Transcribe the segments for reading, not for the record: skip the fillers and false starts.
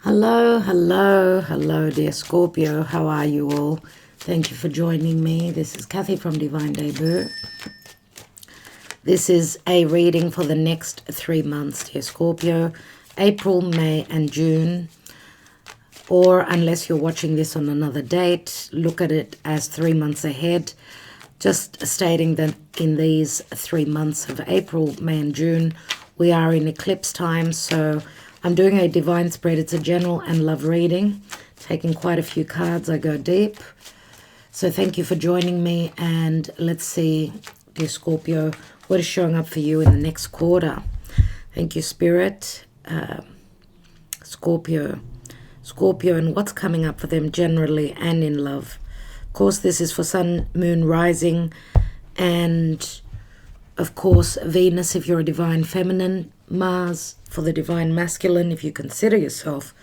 Hello, hello, hello, dear Scorpio. How are you all? Thank you for joining me. This is Kathy from Divine Debut. This is a reading for the next 3 months, dear Scorpio. April, May, and June. Or unless you're watching this on another date, look at it as 3 months ahead. Just stating that in these 3 months of April, May, and June, we are in eclipse time, so I'm doing a divine spread. It's a general and love reading. Taking quite a few cards. I go deep. So thank you for joining me. And let's see, dear Scorpio, what is showing up for you in the next quarter. Thank you, Spirit. Scorpio, and what's coming up for them generally and in love. Of course, this is for Sun, Moon, Rising, and of course, Venus if you're a divine feminine, Mars for the divine masculine if you consider yourself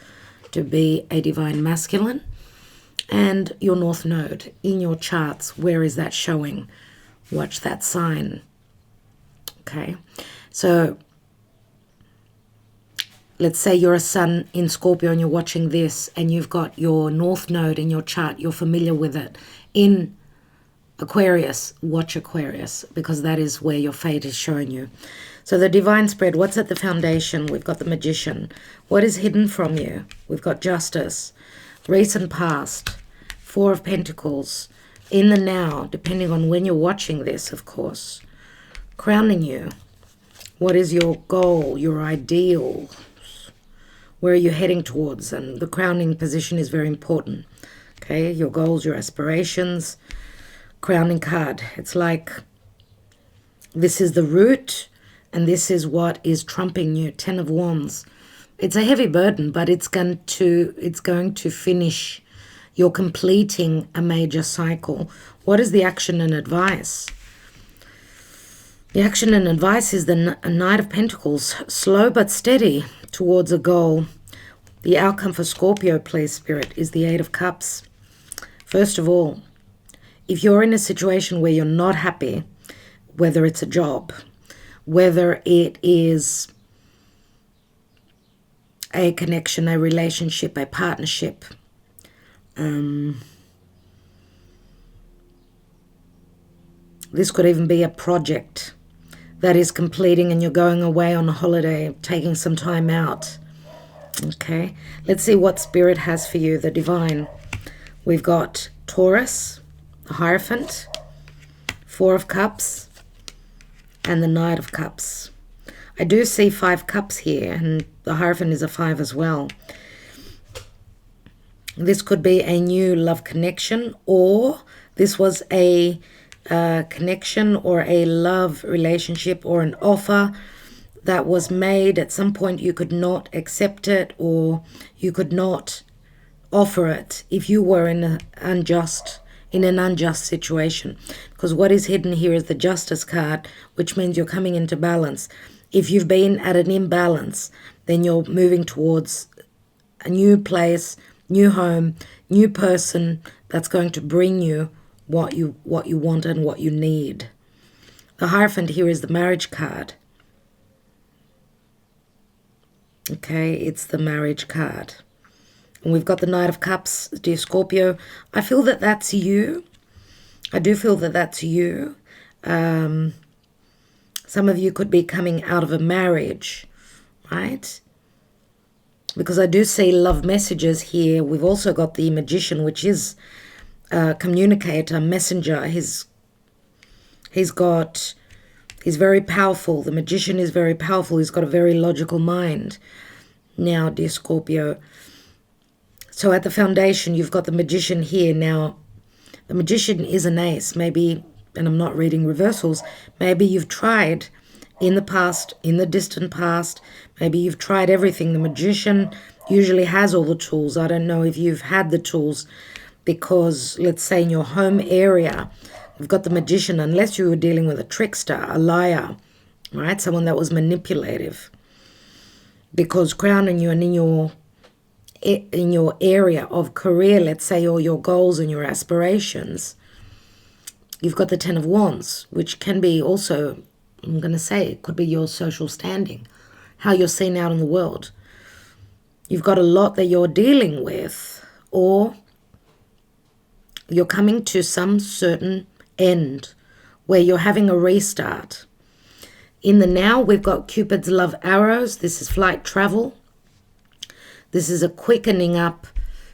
to be a divine masculine, and your North Node in your charts. Where is that showing? Watch that sign. Okay, so let's say you're a Sun in Scorpio and you're watching this and you've got your North Node in your chart. You're familiar with it. In Aquarius, watch Aquarius, because that is where your fate is showing you. So the divine spread, what's at the foundation? We've got the Magician. What is hidden from you? We've got Justice. Recent past. Four of Pentacles. In the now, depending on when you're watching this, of course. Crowning you. What is your goal, your ideal? Where are you heading towards? And the crowning position is very important. Okay, your goals, your aspirations. Crowning card. It's like this is the root and this is what is trumping you. 10 of Wands. It's a heavy burden, but it's going to finish. You're completing a major cycle. What is the action and advice? The action and advice is the Knight of Pentacles. Slow but steady towards a goal. The outcome for Scorpio, please, Spirit, is the Eight of Cups. First of all, if you're in a situation where you're not happy, whether it's a job, whether it is a connection, a relationship, a partnership, this could even be a project that is completing and you're going away on a holiday, taking some time out. Okay, let's see what Spirit has for you, the divine. We've got Taurus, the Hierophant, Four of Cups, and the Knight of Cups. I do see 5 cups here, and the Hierophant is a 5 as well. This could be a new love connection, or this was a connection or a love relationship or an offer that was made at some point. You could not accept it, or you could not offer it if you were in an unjust situation. Because what is hidden here is the Justice card, which means you're coming into balance. If you've been at an imbalance, then you're moving towards a new place, new home, new person that's going to bring you what you want and what you need. The Hierophant here is the marriage card. Okay, it's the marriage card. And we've got the Knight of Cups, dear Scorpio. I feel that that's you. I do feel that that's you. Some of you could be coming out of a marriage, right? Because I do see love messages here. We've also got the Magician, which is a communicator, messenger. He's very powerful. The Magician is very powerful. He's got a very logical mind. Now, dear Scorpio, so at the foundation, you've got the Magician here. Now, the Magician is an ace. Maybe, and I'm not reading reversals, maybe you've tried in the past, in the distant past, maybe you've tried everything. The Magician usually has all the tools. I don't know if you've had the tools, because let's say in your home area, you've got the Magician, unless you were dealing with a trickster, a liar, right? Someone that was manipulative. Because crowning you and in your area of career, let's say, or your goals and your aspirations, you've got the 10 of Wands, which can be also, I'm going to say, it could be your social standing, how you're seen out in the world. You've got a lot that you're dealing with, or you're coming to some certain end where you're having a restart. In the now, we've got Cupid's love arrows. This is flight travel. This is a quickening up.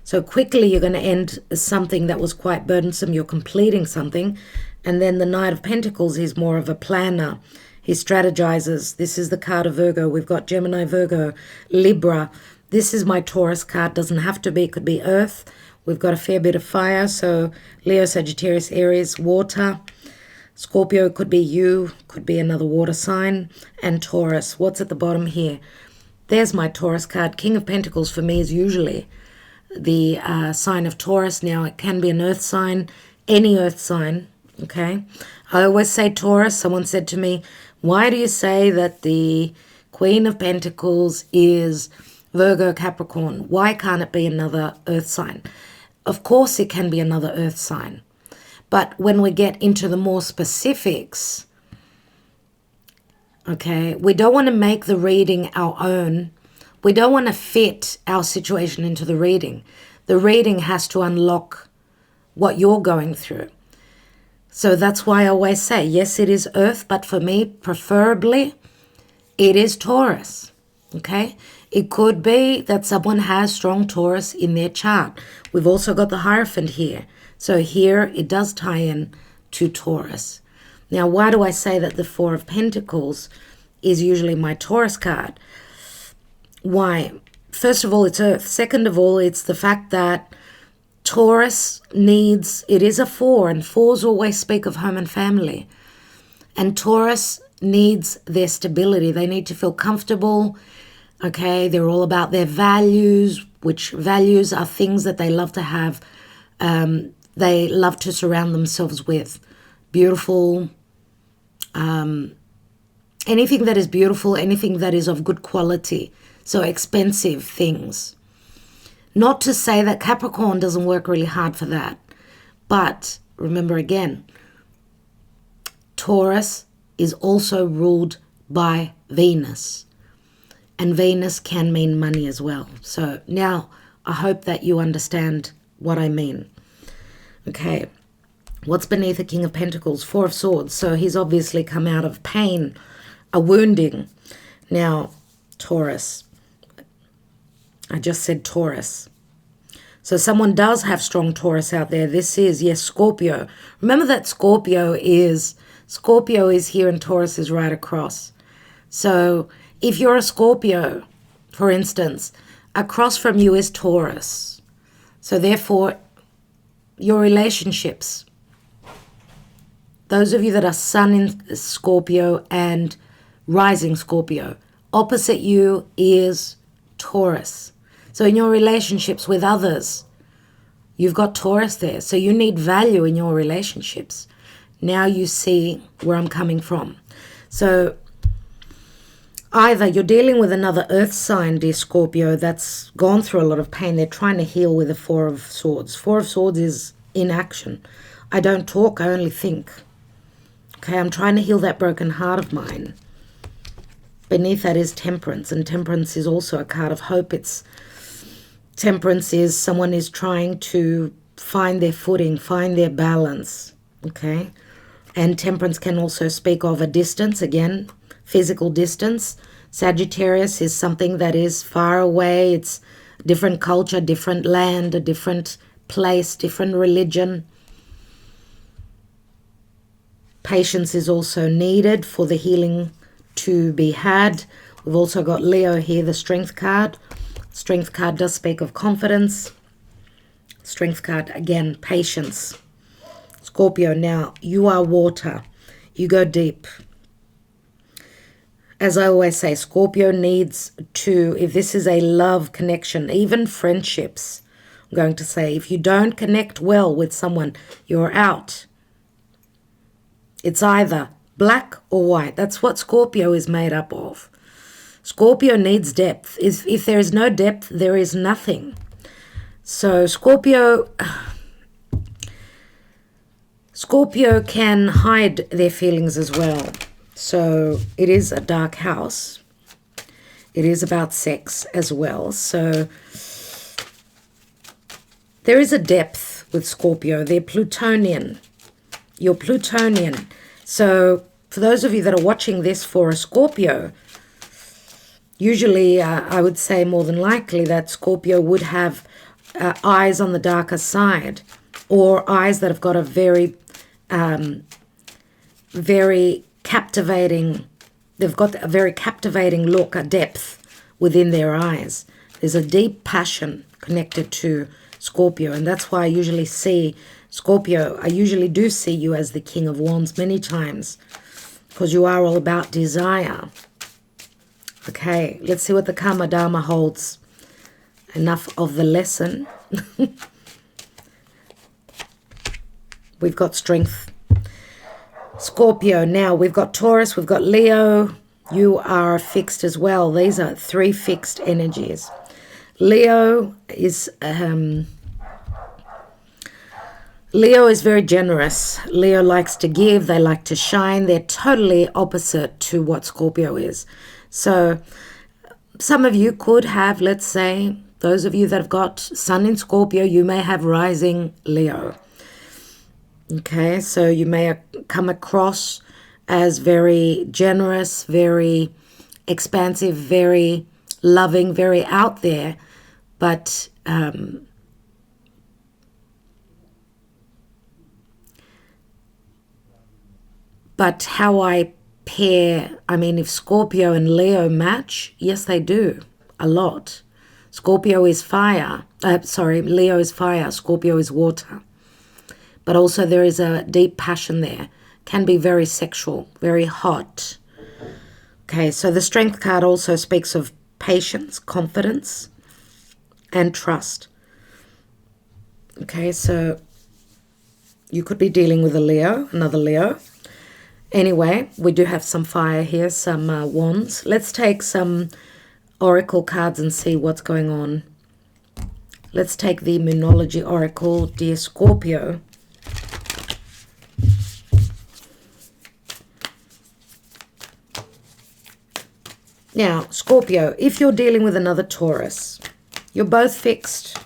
So quickly you're going to end something that was quite burdensome. You're completing something. And then the Knight of Pentacles is more of a planner. He strategizes. This is the card of Virgo. We've got Gemini, Virgo, Libra. This is my Taurus card. Doesn't have to be. It could be Earth. We've got a fair bit of fire. So Leo, Sagittarius, Aries, water. Scorpio could be you. Could be another water sign. And Taurus. What's at the bottom here? There's my Taurus card. King of Pentacles for me is usually the sign of Taurus. Now, it can be an earth sign, any earth sign, okay? I always say Taurus. Someone said to me, why do you say that the Queen of Pentacles is Virgo, Capricorn? Why can't it be another earth sign? Of course it can be another earth sign. But when we get into the more specifics, okay, we don't want to make the reading our own. We don't want to fit our situation into the reading. The reading has to unlock what you're going through. So that's why I always say, yes, it is Earth, but for me, preferably, it is Taurus, okay? It could be that someone has strong Taurus in their chart. We've also got the Hierophant here. So here, it does tie in to Taurus. Now, why do I say that the Four of Pentacles is usually my Taurus card? Why? First of all, it's Earth. Second of all, it's the fact that Taurus needs, it is a 4, and 4s always speak of home and family. And Taurus needs their stability. They need to feel comfortable. Okay, they're all about their values, which values are things that they love to have. They love to surround themselves with. Beautiful, anything that is beautiful, anything that is of good quality. So expensive things. Not to say that Capricorn doesn't work really hard for that. But remember again, Taurus is also ruled by Venus. And Venus can mean money as well. So now I hope that you understand what I mean. Okay. What's beneath the King of Pentacles? 4 of Swords. So he's obviously come out of pain, a wounding. Now, Taurus. I just said Taurus. So someone does have strong Taurus out there. This is, yes, Scorpio. Remember that Scorpio is here and Taurus is right across. So if you're a Scorpio, for instance, across from you is Taurus. So therefore, your relationships, those of you that are Sun in Scorpio and rising Scorpio, opposite you is Taurus. So in your relationships with others, you've got Taurus there. So you need value in your relationships. Now you see where I'm coming from. So either you're dealing with another earth sign, dear Scorpio, that's gone through a lot of pain. They're trying to heal with the 4 of Swords. 4 of Swords is inaction. I don't talk, I only think. Okay, I'm trying to heal that broken heart of mine. Beneath that is Temperance, and Temperance is also a card of hope. Temperance is someone is trying to find their footing, find their balance, okay? And Temperance can also speak of a distance, again, physical distance. Sagittarius is something that is far away. It's a different culture, different land, a different place, different religion. Patience is also needed for the healing to be had. We've also got Leo here, the Strength card. Strength card does speak of confidence. Strength card, again, patience. Scorpio, now, you are water. You go deep. As I always say, Scorpio needs to, if this is a love connection, even friendships, I'm going to say, if you don't connect well with someone, you're out. It's either black or white. That's what Scorpio is made up of. Scorpio needs depth. If there is no depth, there is nothing. So Scorpio can hide their feelings as well. So it is a dark house. It is about sex as well. So there is a depth with Scorpio. They're Plutonian. You're Plutonian. So for those of you that are watching this for a Scorpio, usually I would say more than likely that Scorpio would have eyes on the darker side, or eyes that have got a very, very captivating, they've got a very captivating look, a depth within their eyes. There's a deep passion connected to Scorpio, and that's why I usually see Scorpio, I usually do see you as the King of Wands many times, because you are all about desire. Okay, let's see what the Karma Dharma holds. Enough of the lesson. We've got strength. Scorpio. Now we've got Taurus, we've got Leo. You are fixed as well. These are 3 fixed energies. Leo is very generous. Leo likes to give. They like to shine. They're totally opposite to what Scorpio is. So some of you could have, let's say, those of you that have got Sun in Scorpio, you may have rising Leo. Okay, so you may come across as very generous, very expansive, very loving, very out there. But how I pair, I mean, if Scorpio and Leo match, yes, they do, a lot. Scorpio is fire. Leo is fire. Scorpio is water. But also there is a deep passion there. Can be very sexual, very hot. Okay, so the Strength card also speaks of patience, confidence, and trust. Okay, so you could be dealing with a Leo, another Leo. Anyway, we do have some fire here, some wands. Let's take some oracle cards and see what's going on. Let's take the Moonology Oracle, dear Scorpio. Now, Scorpio, if you're dealing with another Taurus, you're both fixed.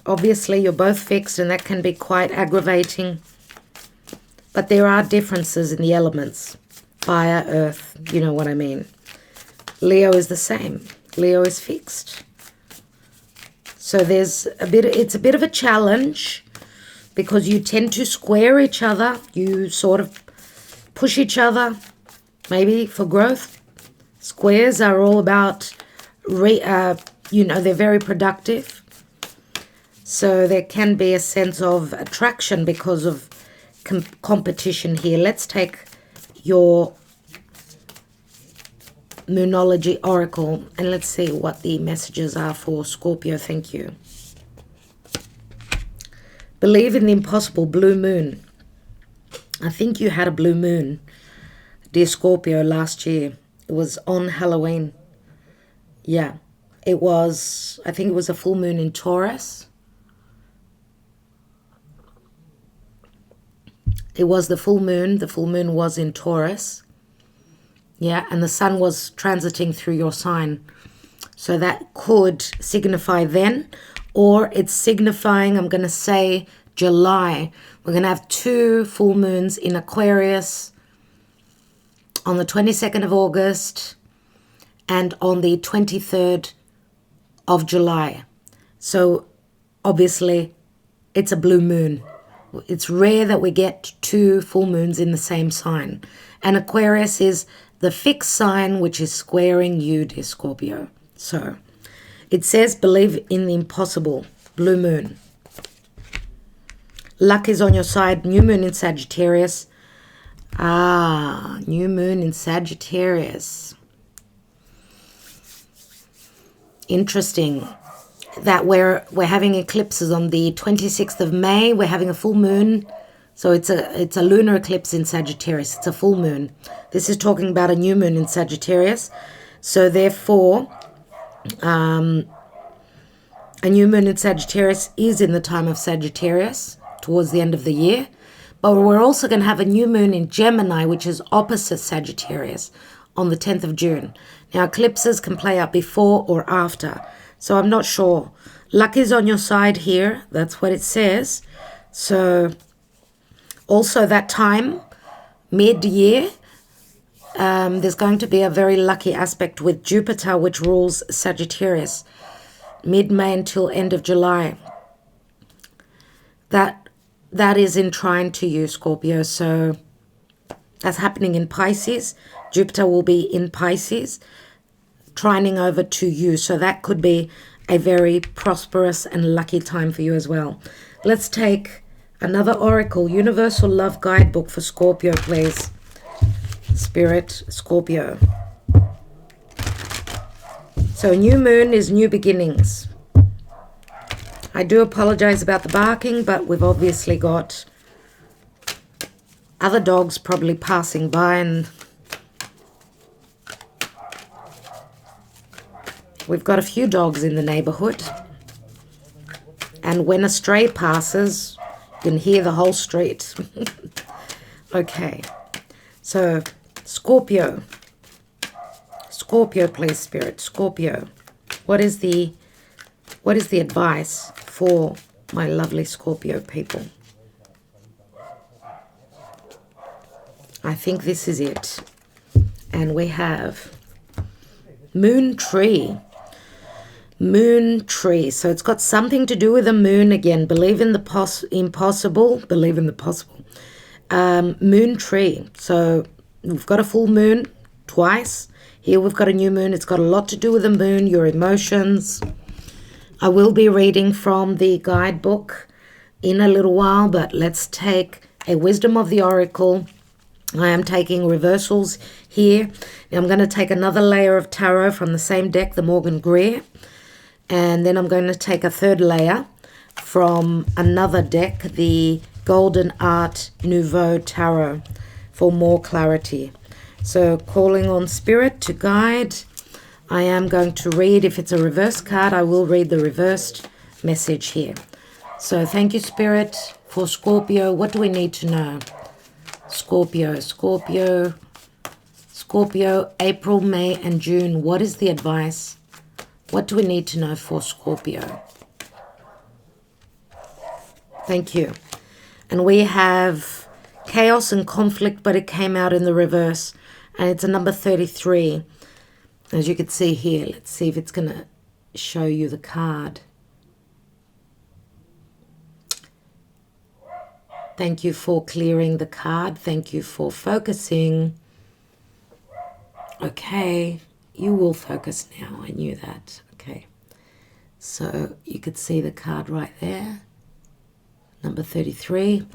Obviously, you're both fixed, and that can be quite aggravating. But there are differences in the elements. Fire, earth, you know what I mean. Leo is the same. Leo is fixed. So it's a bit of a challenge, because you tend to square each other. You sort of push each other, maybe for growth. Squares are all about, they're very productive. So there can be a sense of attraction because of competition here. Let's take your Moonology Oracle and let's see what the messages are for Scorpio. Thank you. Believe in the impossible. Blue moon. I think you had a blue moon, dear Scorpio, last year. It was on Halloween. Yeah, I think it was a full moon in Taurus. It was the full moon. The full moon was in Taurus. Yeah, and the sun was transiting through your sign. So that could signify then, or it's signifying, I'm going to say, July. We're going to have 2 full moons in Aquarius on the 22nd of August and on the 23rd of July. So obviously it's a blue moon. It's rare that we get 2 full moons in the same sign. And Aquarius is the fixed sign which is squaring you, dear Scorpio. So it says believe in the impossible. Blue moon. Luck is on your side. New moon in Sagittarius. New moon in Sagittarius. Interesting that we're having eclipses on the 26th of May. We're having a full moon. So it's a lunar eclipse in Sagittarius. It's a full moon. This is talking about a new moon in Sagittarius. So therefore, a new moon in Sagittarius is in the time of Sagittarius towards the end of the year. But we're also going to have a new moon in Gemini, which is opposite Sagittarius, on the 10th of June. Now, eclipses can play out before or after, so I'm not sure. Luck is on your side here. That's what it says. So, also that time, mid-year, there's going to be a very lucky aspect with Jupiter, which rules Sagittarius, mid-May until end of July. That is in trine to you, Scorpio. So that's happening in Pisces. Jupiter will be in Pisces, trining over to you. So that could be a very prosperous and lucky time for you as well. Let's take another oracle, Universal Love Guidebook for Scorpio, please. Spirit, Scorpio. So new moon is new beginnings. I do apologize about the barking, but we've obviously got other dogs probably passing by, and we've got a few dogs in the neighborhood. And when a stray passes, you can hear the whole street. Okay. So, Scorpio. Scorpio, please, Spirit. Scorpio. What is the advice for my lovely Scorpio people? I think this is it. And we have Moon Tree. Moon Tree. So it's got something to do with the moon again. Believe in the impossible. Believe in the possible. Moon Tree. So we've got a full moon twice. Here we've got a new moon. It's got a lot to do with the moon, your emotions. I will be reading from the guidebook in a little while, but let's take a Wisdom of the Oracle. I am taking reversals here. Now I'm going to take another layer of tarot from the same deck, the Morgan Greer. And then I'm going to take a third layer from another deck, the Golden Art Nouveau Tarot, for more clarity. So calling on Spirit to guide. I am going to read, if it's a reverse card, I will read the reversed message here. So thank you, Spirit, for Scorpio. What do we need to know? Scorpio, April, May, and June. What is the advice? What do we need to know for Scorpio? Thank you. And we have chaos and conflict, but it came out in the reverse. And it's a number 33. As you can see here, let's see if it's going to show you the card. Thank you for clearing the card. Thank you for focusing. Okay, you will focus now. I knew that. Okay, so you could see the card right there. Number 33.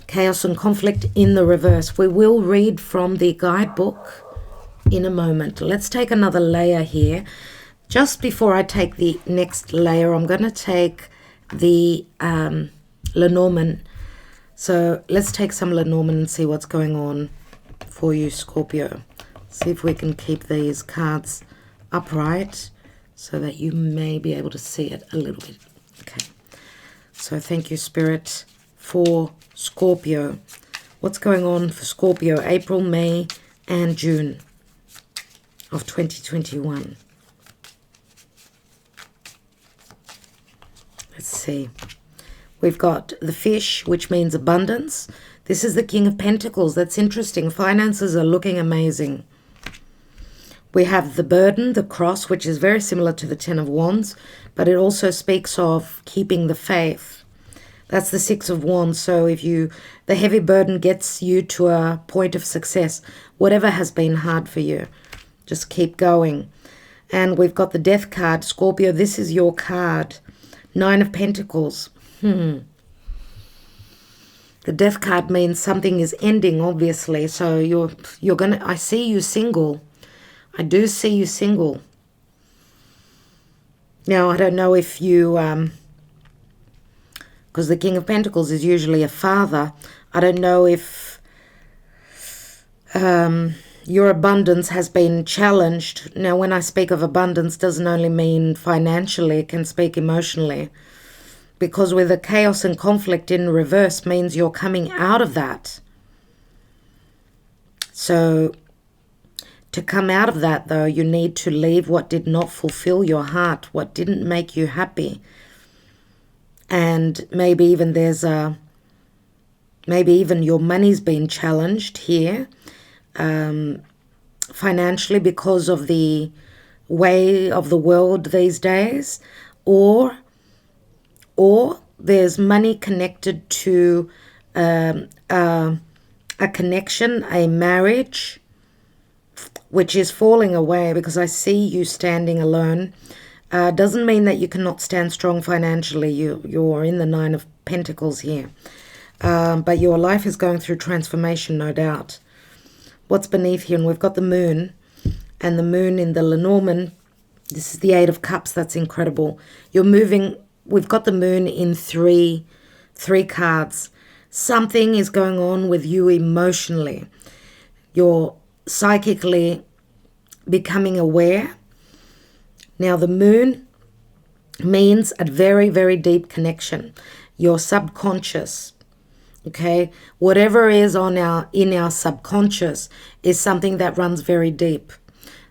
Chaos and conflict in the reverse. We will read from the guidebook in a moment. Let's take another layer here. Just before I take the next layer, I'm going to take the Lenormand. So let's take some Lenormand and see what's going on for you, Scorpio. See if we can keep these cards upright so that you may be able to see it a little bit. Okay. So thank you, Spirit, for Scorpio. What's going on for Scorpio? April, May, and June of 2021. Let's see. We've got the fish, which means abundance. This is the King of Pentacles. That's interesting. Finances are looking amazing. We have the burden, the cross, which is very similar to the Ten of Wands, but it also speaks of keeping the faith. That's the Six of Wands. So if the heavy burden gets you to a point of success, whatever has been hard for you, just keep going. And we've got the Death card. Scorpio, this is your card. Nine of Pentacles. The Death card means something is ending, obviously. So you're gonna. I see you single. I do see you single. Now I don't know if you, because the King of Pentacles is usually a father. I don't know if your abundance has been challenged. Now, when I speak of abundance, doesn't only mean financially. It can speak emotionally. Because with the chaos and conflict in reverse means you're coming out of that. So To come out of that, though, you need to leave what did not fulfill your heart, what didn't make you happy. And maybe even maybe even your money's been challenged here financially because of the way of the world these days, or there's money connected to a connection, a marriage, which is falling away, because I see you standing alone. Doesn't mean that you cannot stand strong financially. You're in the Nine of Pentacles here. But your life is going through transformation, no doubt. What's beneath here? And we've got the moon. And the moon in the Lenormand. This is the Eight of Cups. That's incredible. You're moving. We've got the moon in three cards. Something is going on with you emotionally. You're psychically becoming aware. Now the moon means a very, very deep connection. Your subconscious, okay? Whatever is in our subconscious is something that runs very deep.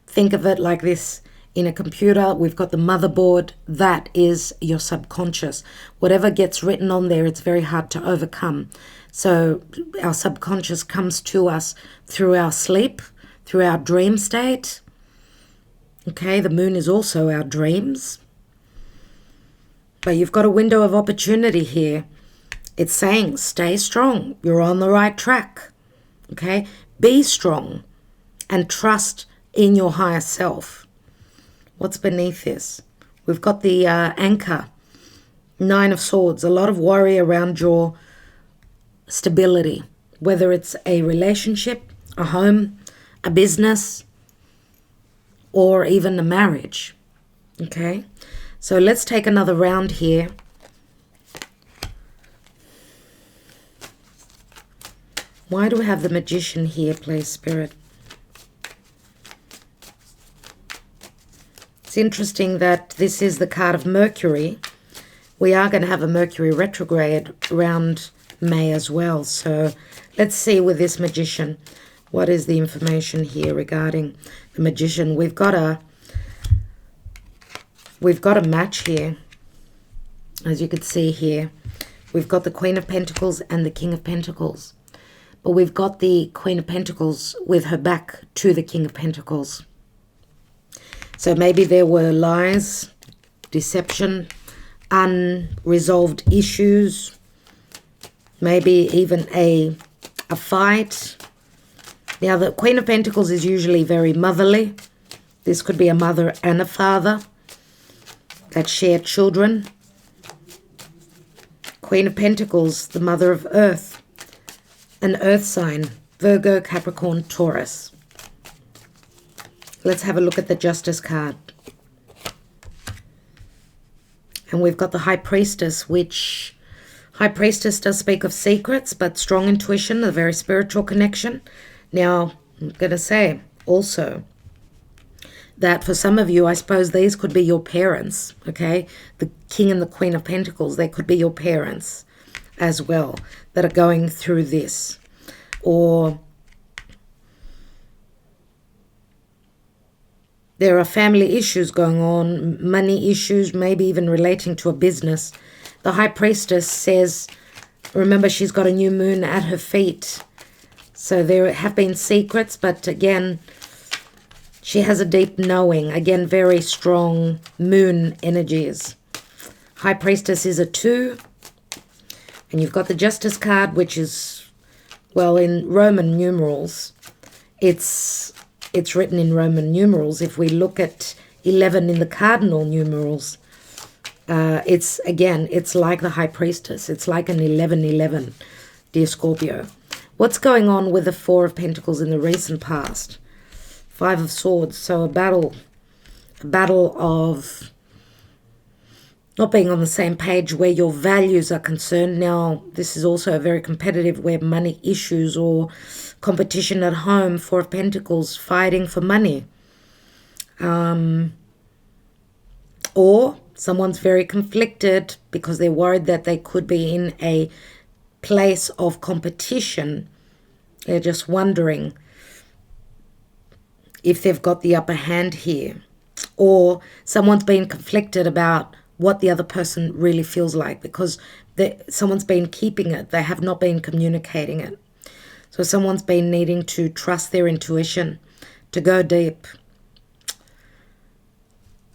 Think of it like this. In a computer, we've got the motherboard. That is your subconscious. Whatever gets written on there, it's very hard to overcome. So our subconscious comes to us through our sleep, through our dream state. Okay, the moon is also our dreams. But you've got a window of opportunity here. It's saying, stay strong. You're on the right track. Okay, be strong and trust in your higher self. What's beneath this? We've got the anchor, Nine of Swords. A lot of worry around your stability, whether it's a relationship, a home, a business, or even a marriage. Okay, so let's take another round here. Why do we have the Magician here, please, Spirit? It's interesting that this is the card of Mercury. We are going to have a Mercury retrograde around May as well. So let's see with this Magician. What is the information here regarding the Magician? We've got a match here. As you can see here, we've got the Queen of Pentacles and the King of Pentacles. But we've got the Queen of Pentacles with her back to the King of Pentacles. So maybe there were lies, deception, unresolved issues, maybe even a fight. Now, the Queen of Pentacles is usually very motherly. This could be a mother and a father that share children. Queen of Pentacles, the mother of Earth, an earth sign, Virgo, Capricorn, Taurus. Let's have a look at the Justice card. And we've got the High Priestess, which High Priestess does speak of secrets, but strong intuition, a very spiritual connection. Now, I'm going to say also that for some of you, I suppose these could be your parents, okay? The King and the Queen of Pentacles, they could be your parents as well that are going through this. Or there are family issues going on, money issues, maybe even relating to a business. The High Priestess says, remember, she's got a new moon at her feet. So there have been secrets, but again, she has a deep knowing. Again, very strong moon energies. High Priestess is a 2. And you've got the Justice card, which is, well, in Roman numerals. It's written in Roman numerals. If we look at 11 in the cardinal numerals, it's like the High Priestess. It's like an 1111, dear Scorpio. What's going on with the Four of Pentacles in the recent past? Five of Swords. So a battle of not being on the same page where your values are concerned. Now, this is also very competitive, where money issues or competition at home. Four of Pentacles, fighting for money. Or someone's very conflicted because they're worried that they could be in a place of competition. They're just wondering if they've got the upper hand here, or someone's been conflicted about what the other person really feels like because someone's been keeping it. They have not been communicating it. So someone's been needing to trust their intuition, to go deep.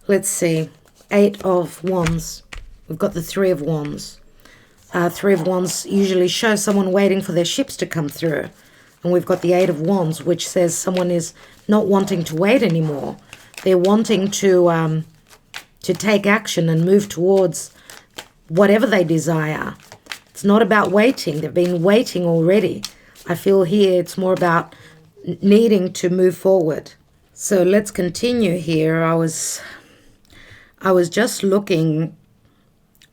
Let's see. 8 of Wands. We've got the 3 of Wands. 3 of Wands usually shows someone waiting for their ships to come through. And we've got the 8 of Wands, which says someone is not wanting to wait anymore. They're wanting to take action and move towards whatever they desire. It's not about waiting. They've been waiting already. I feel here it's more about needing to move forward. So let's continue here. I was just looking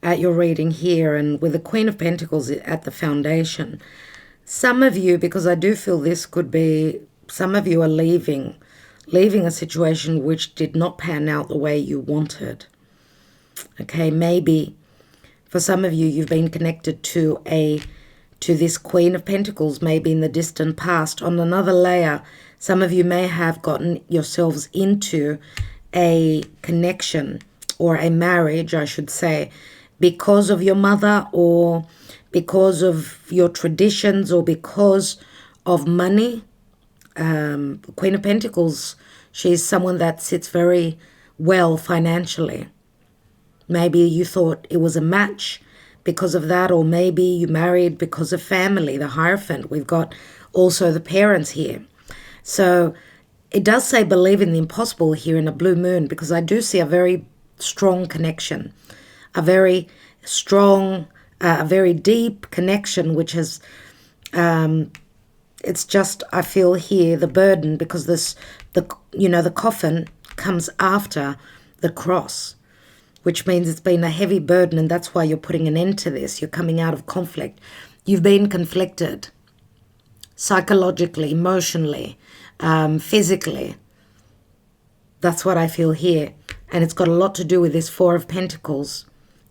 at your reading here, and with the Queen of Pentacles at the foundation. Some of you, because I do feel this could be, some of you are leaving a situation which did not pan out the way you wanted. Okay, maybe for some of you, you've been connected to this Queen of Pentacles, maybe in the distant past. On another layer, some of you may have gotten yourselves into a connection or a marriage, I should say, because of your mother, or because of your traditions, or because of money. Queen of Pentacles, she's someone that sits very well financially. Maybe you thought it was a match because of that, or maybe you married because of family, the Hierophant. We've got also the parents here. So it does say believe in the impossible here in a blue moon, because I do see a very strong connection, a very strong, a very deep connection, which has, it's just, I feel here the burden, because the coffin comes after the cross, which means it's been a heavy burden, and that's why you're putting an end to this. You're coming out of conflict. You've been conflicted psychologically, emotionally, physically. That's what I feel here. And it's got a lot to do with this 4 of Pentacles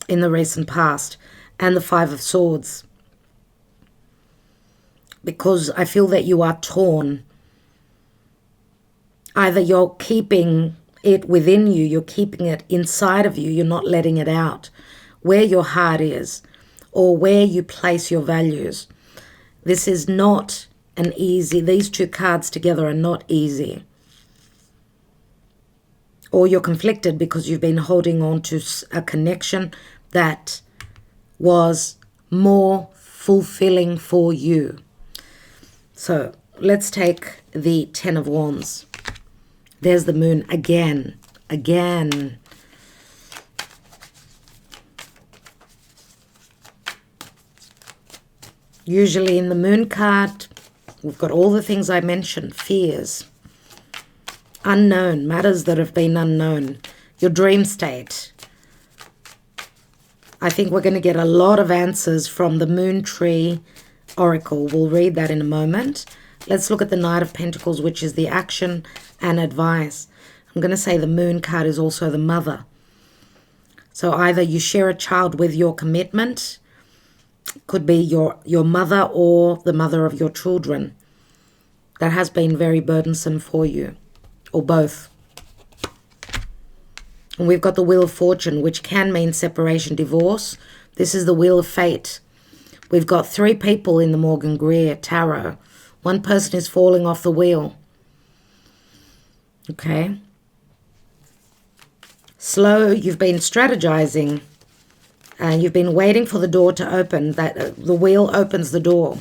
in the recent past and the 5 of Swords. Because I feel that you are torn. Either you're keeping it within you, you're keeping it inside of you, you're not letting it out, where your heart is, or where you place your values. This is not an easy, these 2 cards together are not easy. Or you're conflicted because you've been holding on to a connection that was more fulfilling for you. So let's take the 10 of Wands. There's the moon again. Usually in the moon card, we've got all the things I mentioned. Fears, unknown, matters that have been unknown, your dream state. I think we're going to get a lot of answers from the Moon Tree Oracle. We'll read that in a moment. Let's look at the Knight of Pentacles, which is the action and advice. I'm going to say the Moon card is also the mother. So either you share a child with your commitment, could be your mother or the mother of your children. That has been very burdensome for you, or both. And we've got the Wheel of Fortune, which can mean separation, divorce. This is the Wheel of Fate. We've got 3 people in the Morgan Greer Tarot. One person is falling off the wheel. Okay. Slow, you've been strategizing. And you've been waiting for the door to open. The wheel opens the door.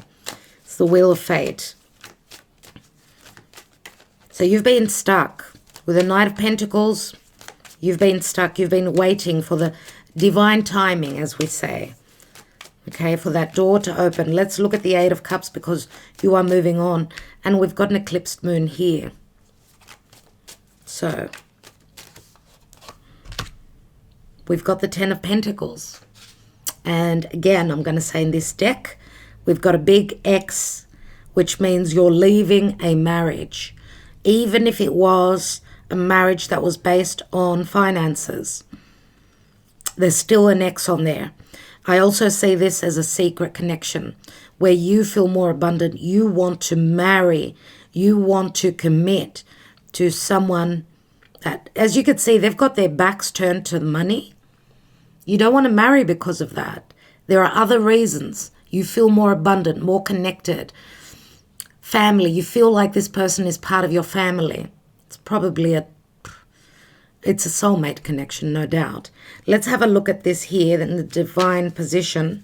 It's the Wheel of Fate. So you've been stuck. With the Knight of Pentacles, you've been stuck. You've been waiting for the divine timing, as we say. Okay, for that door to open. Let's look at the 8 of Cups, because you are moving on. And we've got an eclipsed moon here. So we've got the 10 of Pentacles. And again, I'm going to say in this deck, we've got a big X, which means you're leaving a marriage. Even if it was a marriage that was based on finances, there's still an X on there. I also see this as a secret connection where you feel more abundant. You want to marry. You want to commit to someone that, as you can see, they've got their backs turned to the money. You don't want to marry because of that. There are other reasons. You feel more abundant, more connected. Family, you feel like this person is part of your family. It's probably it's a soulmate connection, no doubt. Let's have a look at this here in the divine position.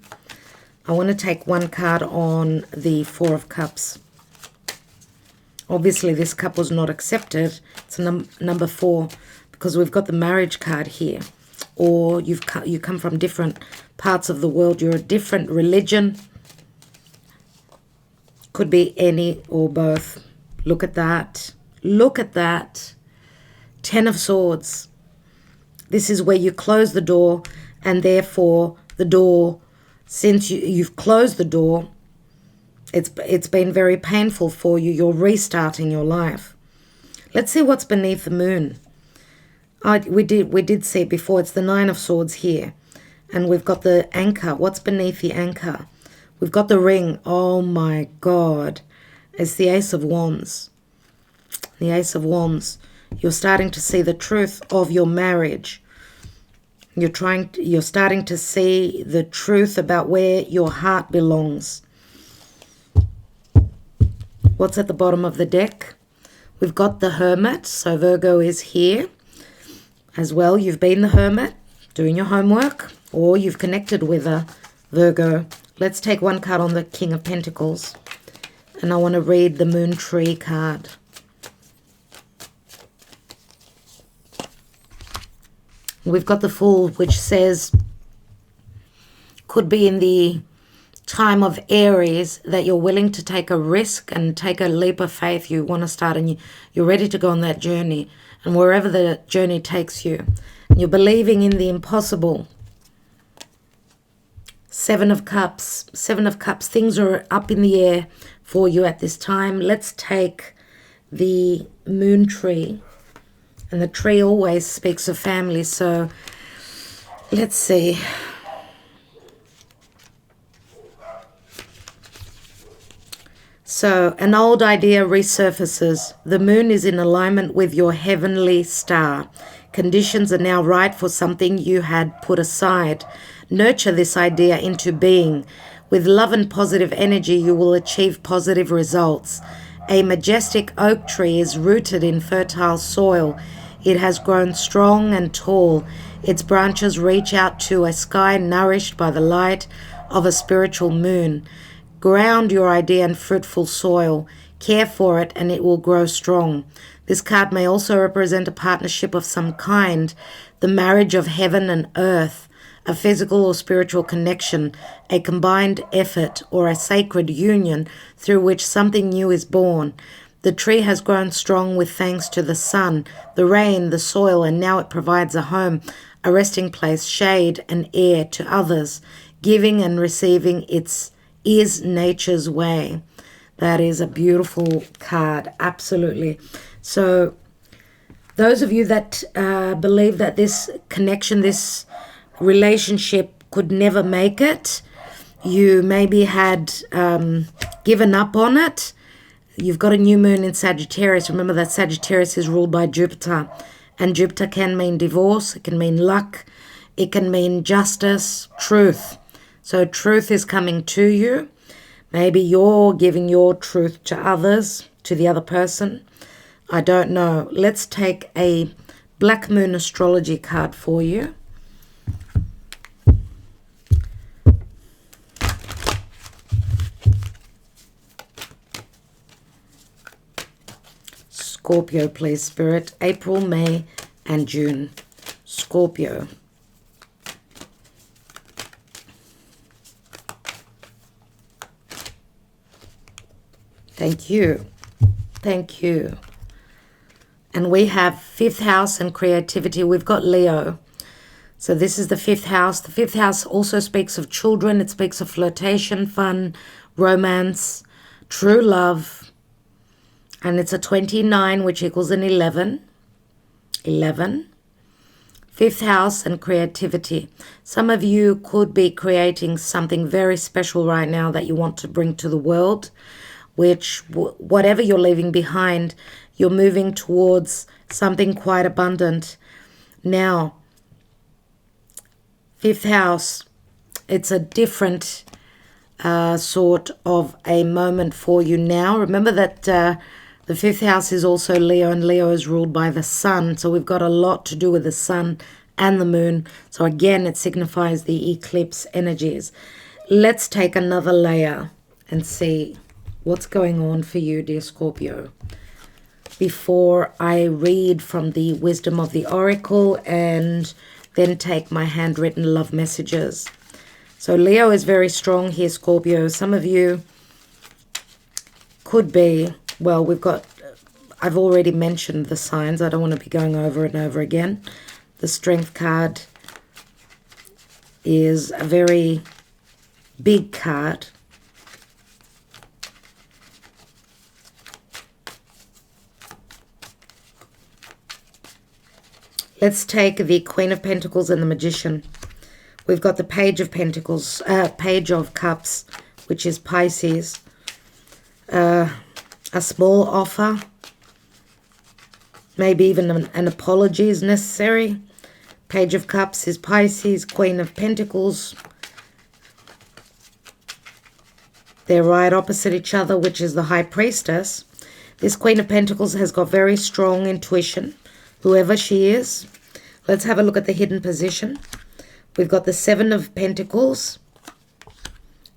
I want to take one card on the Four of Cups. Obviously, this cup was not accepted. It's number 4 because we've got the marriage card here. Or you come from different parts of the world. You're a different religion. Could be any or both. Look at that. Look at that. 10 of Swords. This is where you close the door, and therefore the door, since you've closed the door, it's been very painful for you. You're restarting your life. Let's see what's beneath the moon. We did see it before. It's the 9 of Swords here. And we've got the anchor. What's beneath the anchor? We've got the ring. Oh my God. It's the Ace of Wands. The Ace of Wands. You're starting to see the truth of your marriage. You're starting to see the truth about where your heart belongs. What's at the bottom of the deck? We've got the Hermit. So Virgo is here. As well, you've been the Hermit, doing your homework, or you've connected with a Virgo. Let's take one card on the King of Pentacles. And I want to read the Moon Tree card. We've got the Fool, which says, could be in the time of Aries that you're willing to take a risk and take a leap of faith. You want to start and you're ready to go on that journey. And wherever the journey takes you, you're believing in the impossible. 7 of Cups. 7 of Cups. Things are up in the air for you at this time. Let's take the Moon Tree. And the tree always speaks of family. So let's see. So, an old idea resurfaces. The moon is in alignment with your heavenly star. Conditions are now right for something you had put aside. Nurture this idea into being. With love and positive energy, you will achieve positive results. A majestic oak tree is rooted in fertile soil. It has grown strong and tall. Its branches reach out to a sky nourished by the light of a spiritual moon. Ground your idea in fruitful soil. Care for it and it will grow strong. This card may also represent a partnership of some kind, the marriage of heaven and earth, a physical or spiritual connection, a combined effort, or a sacred union through which something new is born. The tree has grown strong with thanks to the sun, the rain, the soil, and now it provides a home, a resting place, shade, and air to others. Giving and receiving is nature's way. That is a beautiful card, absolutely. So those of you that believe that this connection, this relationship could never make it, you maybe had given up on it. You've got a new moon in Sagittarius. Remember that Sagittarius is ruled by Jupiter, and Jupiter can mean divorce, it can mean luck, it can mean justice, truth. So truth is coming to you. Maybe you're giving your truth to others, to the other person. I don't know. Let's take a Black Moon astrology card for you. Scorpio, please, Spirit. April, May, and June. Scorpio. Thank you. Thank you. And we have 5th house and creativity. We've got Leo. So this is the 5th house. The 5th house also speaks of children. It speaks of flirtation, fun, romance, true love. And it's a 29, which equals an 11. 11. 5th house and creativity. Some of you could be creating something very special right now that you want to bring to the world, which whatever you're leaving behind, you're moving towards something quite abundant. Now, 5th house, it's a different sort of a moment for you now. Remember that the 5th house is also Leo, and Leo is ruled by the sun. So we've got a lot to do with the sun and the moon. So again, it signifies the eclipse energies. Let's take another layer and see what's going on for you, dear Scorpio, before I read from the wisdom of the oracle and then take my handwritten love messages. So Leo is very strong here, Scorpio. Some of you could be, well, I've already mentioned the signs. I don't want to be going over and over again. The Strength card is a very big card. Let's take the Queen of Pentacles and the Magician. We've got the Page of Pentacles, Page of Cups, which is Pisces. A small offer, maybe even an apology is necessary. Page of Cups is Pisces, Queen of Pentacles. They're right opposite each other, which is the High Priestess. This Queen of Pentacles has got very strong intuition, whoever she is. Let's have a look at the hidden position. We've got the 7 of Pentacles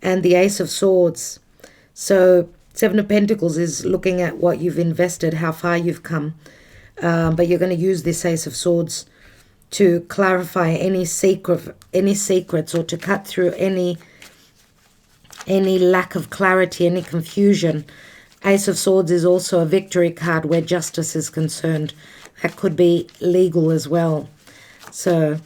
and the Ace of Swords. So 7 of Pentacles is looking at what you've invested, how far you've come. But you're going to use this Ace of Swords to clarify any secrets, or to cut through any lack of clarity, any confusion. Ace of Swords is also a victory card where justice is concerned. That could be legal as well. So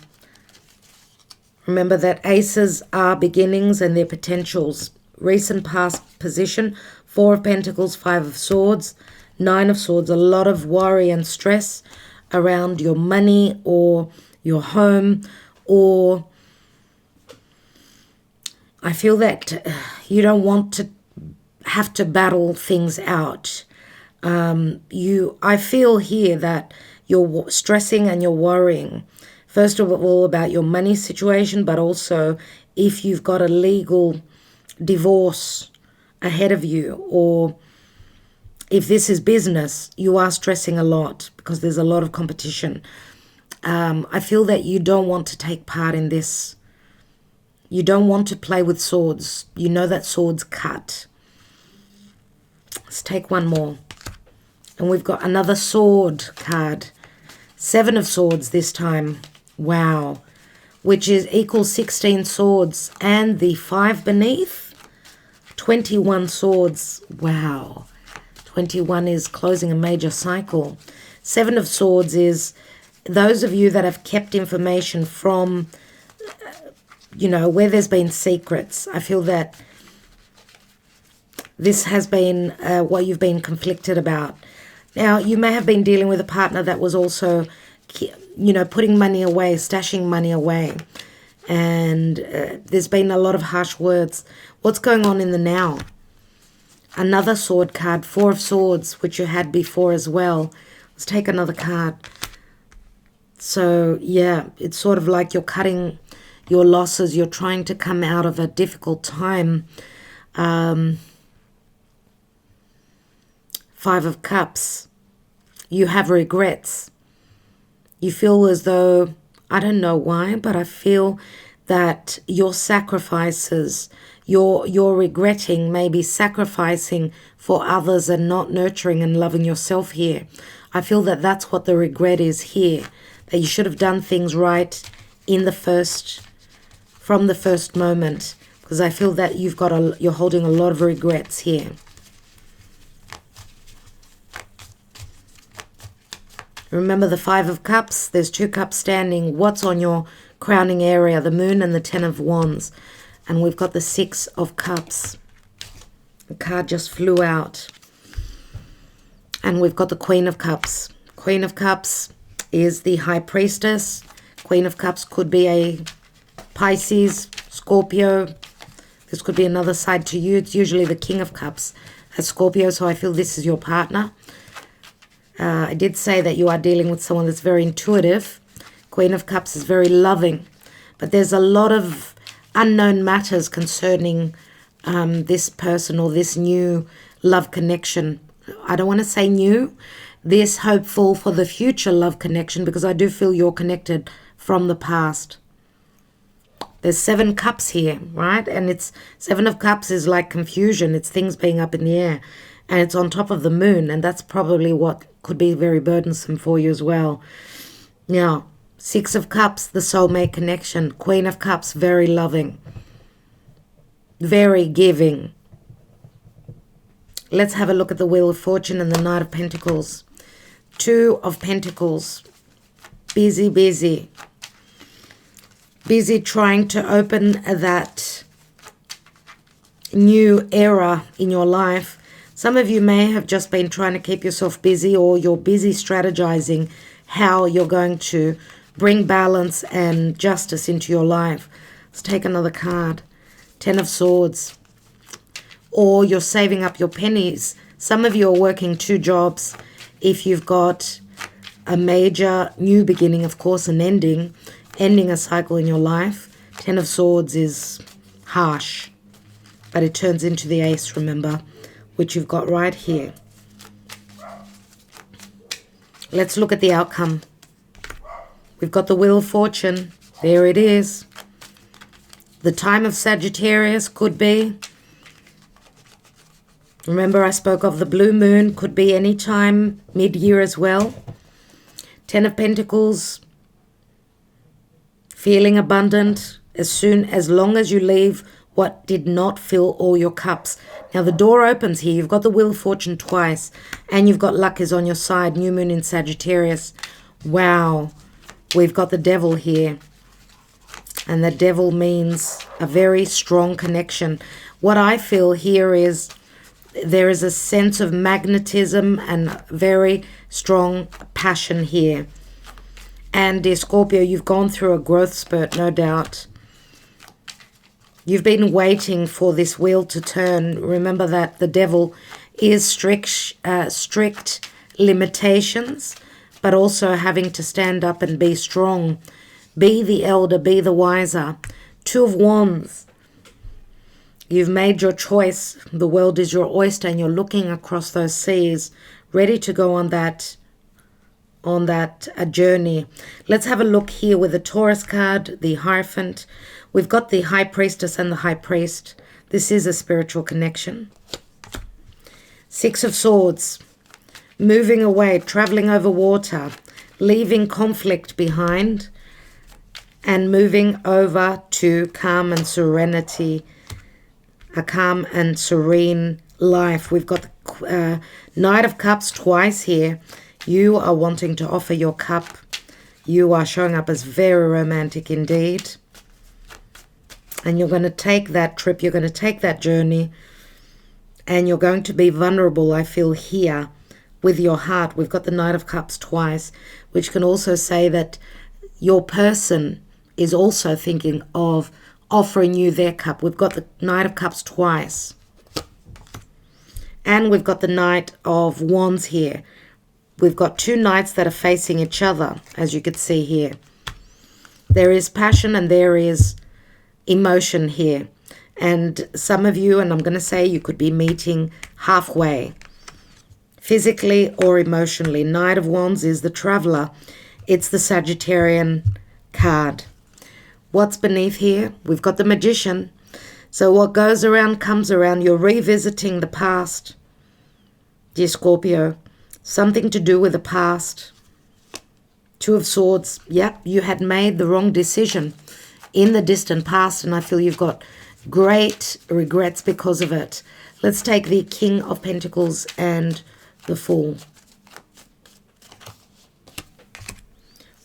remember that aces are beginnings and their potentials. Recent past position, 4 of Pentacles, 5 of Swords, 9 of Swords. A lot of worry and stress around your money or your home, or I feel that you don't want to have to battle things out. I feel here that you're stressing and you're worrying, first of all, about your money situation, but also if you've got a legal divorce ahead of you, or if this is business, you are stressing a lot because there's a lot of competition. I feel that you don't want to take part in this. You don't want to play with swords. You know that swords cut. Let's take one more. And we've got another sword card. 7 of Swords this time. Wow. Which is equals 16 swords. And the 5 beneath, 21 swords. Wow. 21 is closing a major cycle. 7 of Swords is those of you that have kept information from, where there's been secrets. I feel that this has been what you've been conflicted about. Now, you may have been dealing with a partner that was also, putting money away, stashing money away. And there's been a lot of harsh words. What's going on in the now? Another sword card, 4 of Swords, which you had before as well. Let's take another card. So, yeah, it's sort of like you're cutting your losses. You're trying to come out of a difficult time. 5 of Cups. You have regrets. You feel as though, I don't know why, but I feel that your sacrifices, you're regretting maybe sacrificing for others and not nurturing and loving yourself here. I feel that that's what the regret is here, that you should have done things right from the first moment, because I feel that you're holding a lot of regrets here. Remember the 5 of Cups, there's 2 cups standing. What's on your crowning area? The Moon and the 10 of Wands. And we've got the 6 of Cups. The card just flew out. And we've got the Queen of Cups. Queen of Cups is the High Priestess. Queen of Cups could be a Pisces, Scorpio. This could be another side to you. It's usually the King of Cups, a Scorpio, so I feel this is your partner. I did say that you are dealing with someone that's very intuitive. Queen of Cups is very loving. But there's a lot of unknown matters concerning this person or this new love connection. I don't want to say new. This hopeful for the future love connection, because I do feel you're connected from the past. There's 7 cups here, right? And it's 7 of cups is like confusion. It's things being up in the air. And it's on top of the moon. And that's probably what could be very burdensome for you as well. Now, 6 of cups, the soulmate connection. Queen of cups, very loving. Very giving. Let's have a look at the Wheel of Fortune and the Knight of Pentacles. 2 of Pentacles. Busy, busy. Busy trying to open that new era in your life. Some of you may have just been trying to keep yourself busy, or you're busy strategizing how you're going to bring balance and justice into your life. Let's take another card. 10 of Swords. Or you're saving up your pennies. Some of you are working 2 jobs. If you've got a major new beginning, of course, an ending a cycle in your life. 10 of Swords is harsh, but it turns into the Ace, remember, which you've got right here. Let's look at the outcome. We've got the Wheel of Fortune. There it is. The time of Sagittarius could be. Remember, I spoke of the blue moon. Could be any time, mid-year as well. 10 of Pentacles. Feeling abundant as long as you leave what did not fill all your cups. Now the door opens here. You've got the Wheel of Fortune twice. And you've got luck is on your side. New moon in Sagittarius. Wow. We've got the Devil here. And the Devil means a very strong connection. What I feel here is there is a sense of magnetism and very strong passion here. And dear Scorpio, you've gone through a growth spurt, no doubt. You've been waiting for this wheel to turn. Remember that the Devil is strict limitations, but also having to stand up and be strong. Be the elder, be the wiser. 2 of Wands. You've made your choice. The world is your oyster, and you're looking across those seas, ready to go on that journey. Let's have a look here with the Taurus card, the Hierophant. We've got the High Priestess and the High Priest. This is a spiritual connection. 6 of Swords. Moving away, traveling over water, leaving conflict behind, and moving over to calm and serenity, a calm and serene life. We've got the Knight of Cups twice here. You are wanting to offer your cup. You are showing up as very romantic indeed. And you're going to take that trip. You're going to take that journey. And you're going to be vulnerable, I feel, here with your heart. We've got the Knight of Cups twice, which can also say that your person is also thinking of offering you their cup. We've got the Knight of Cups twice. And we've got the Knight of Wands here. We've got 2 knights that are facing each other, as you could see here. There is passion and there is emotion here. And some of you, and I'm going to say you could be meeting halfway, physically or emotionally. Knight of Wands is the traveler. It's the Sagittarian card. What's beneath here? We've got the Magician. So what goes around comes around. You're revisiting the past, dear Scorpio. Something to do with the past. 2 of Swords. Yep, you had made the wrong decision in the distant past, and I feel you've got great regrets because of it. Let's take the King of Pentacles and the Fool.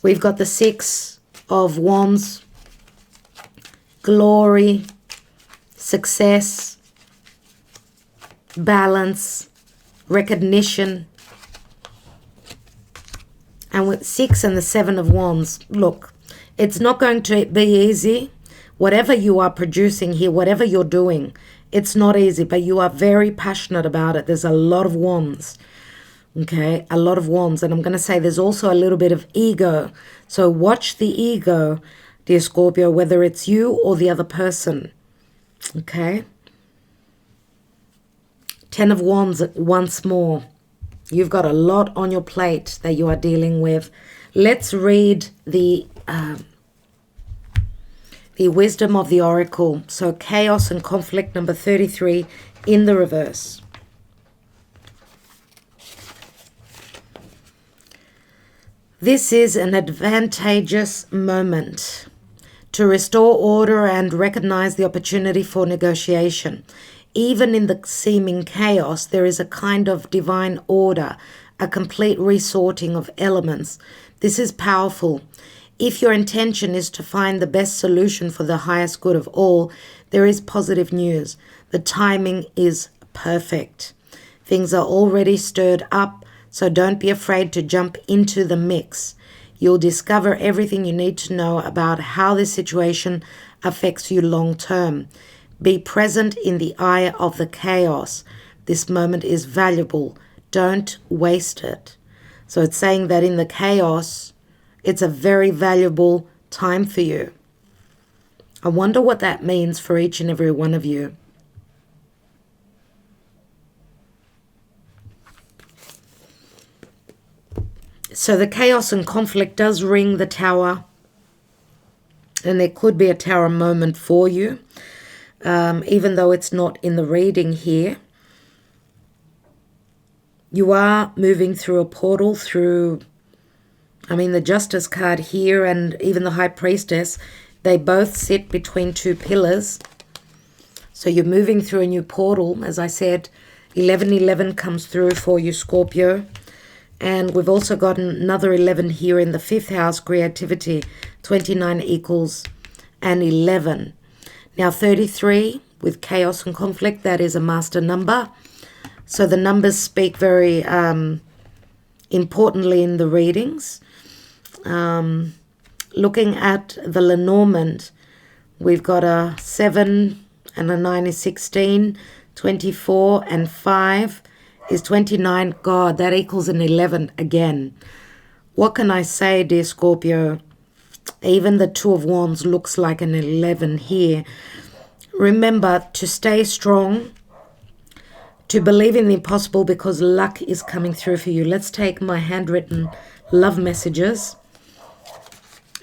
We've got the 6 of Wands. Glory, success, balance, recognition. And with 6 and the 7 of Wands, look, it's not going to be easy. Whatever you are producing here, whatever you're doing, it's not easy, but you are very passionate about it. There's a lot of wands. Okay, a lot of wands. And I'm going to say there's also a little bit of ego. So watch the ego, dear Scorpio, whether it's you or the other person. Okay. 10 of Wands once more. You've got a lot on your plate that you are dealing with. Let's read the wisdom of the oracle. So chaos and conflict number 33 in the reverse. This is an advantageous moment to restore order and recognize the opportunity for negotiation. Even in the seeming chaos, there is a kind of divine order, a complete resorting of elements. This is powerful. If your intention is to find the best solution for the highest good of all, there is positive news. The timing is perfect. Things are already stirred up, so don't be afraid to jump into the mix. You'll discover everything you need to know about how this situation affects you long term. Be present in the eye of the chaos. This moment is valuable. Don't waste it. So it's saying that in the chaos, it's a very valuable time for you. I wonder what that means for each and every one of you. So the chaos and conflict does ring the tower, and there could be a tower moment for you, even though it's not in the reading here. You are moving through a portal through, the Justice card here and even the High Priestess, they both sit between two pillars. So you're moving through a new portal. As I said, 1111 comes through for you, Scorpio. And we've also got another 11 here in the 5th house, creativity. 29 equals an 11. Now 33 with chaos and conflict, that is a master number. So the numbers speak very importantly in the readings. Looking at the Lenormand, we've got a 7 and a 9 is 16, 24 and 5 is 29. God, that equals an 11 again. What can I say, dear Scorpio? Even the 2 of Wands looks like an 11 here. Remember to stay strong, to believe in the impossible, because luck is coming through for you. Let's take my handwritten love messages.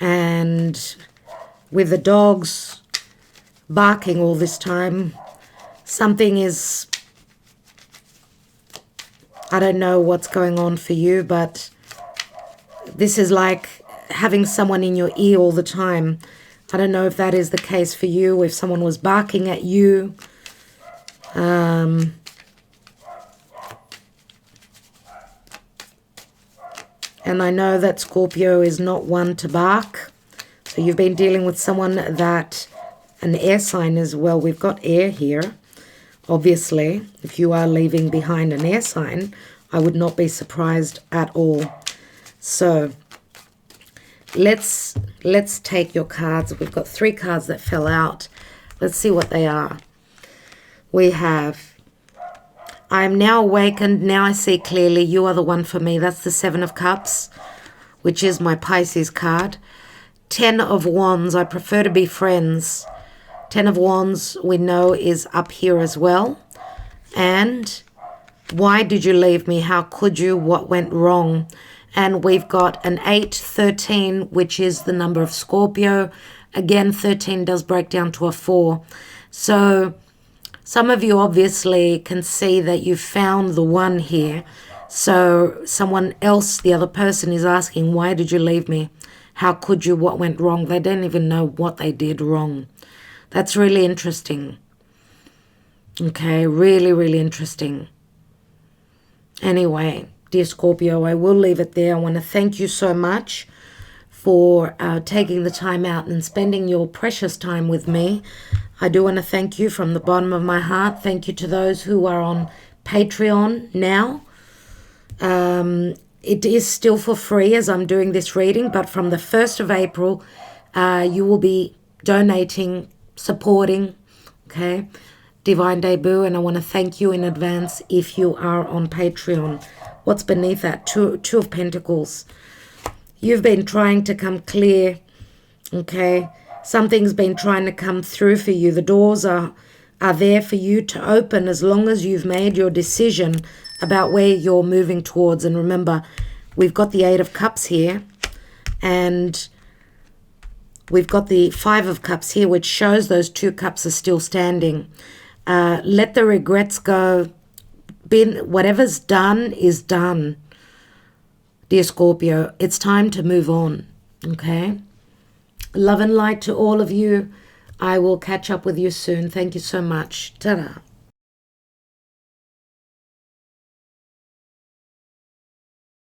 And with the dogs barking all this time, something is, I don't know what's going on for you, but this is like having someone in your ear all the time. I don't know if that is the case for you, if someone was barking at you. And I know that Scorpio is not one to bark. So you've been dealing with someone that, an air sign as well. We've got air here. Obviously, if you are leaving behind an air sign, I would not be surprised at all. So let's take your cards. We've got 3 cards that fell out. Let's see what they are. We have, I am now awakened, now I see clearly, you are the one for me. That's the 7 of Cups, which is my Pisces card. 10 of Wands, I prefer to be friends. 10 of Wands, we know, is up here as well. And why did you leave me? How could you? What went wrong? And we've got an 8, 13, which is the number of Scorpio. Again, 13 does break down to a 4. So some of you obviously can see that you found the one here. So someone else, the other person, is asking, why did you leave me? How could you? What went wrong? They don't even know what they did wrong. That's really interesting. Okay, really, really interesting. Anyway, dear Scorpio, I will leave it there. I want to thank you so much for taking the time out and spending your precious time with me. I do want to thank you from the bottom of my heart. Thank you to those who are on Patreon now. It is still for free as I'm doing this reading, but from the 1st of April, you will be donating, supporting, okay, Divine Debut, and I want to thank you in advance if you are on Patreon. What's beneath that? Two of Pentacles. You've been trying to come clear, okay? Something's been trying to come through for you. The doors are there for you to open as long as you've made your decision about where you're moving towards. And remember, we've got the 8 of Cups here, and we've got the 5 of Cups here, which shows those 2 cups are still standing. Let the regrets go. Whatever's done is done. Dear Scorpio, it's time to move on, okay? Love and light to all of you. I will catch up with you soon. Thank you so much. Ta-da.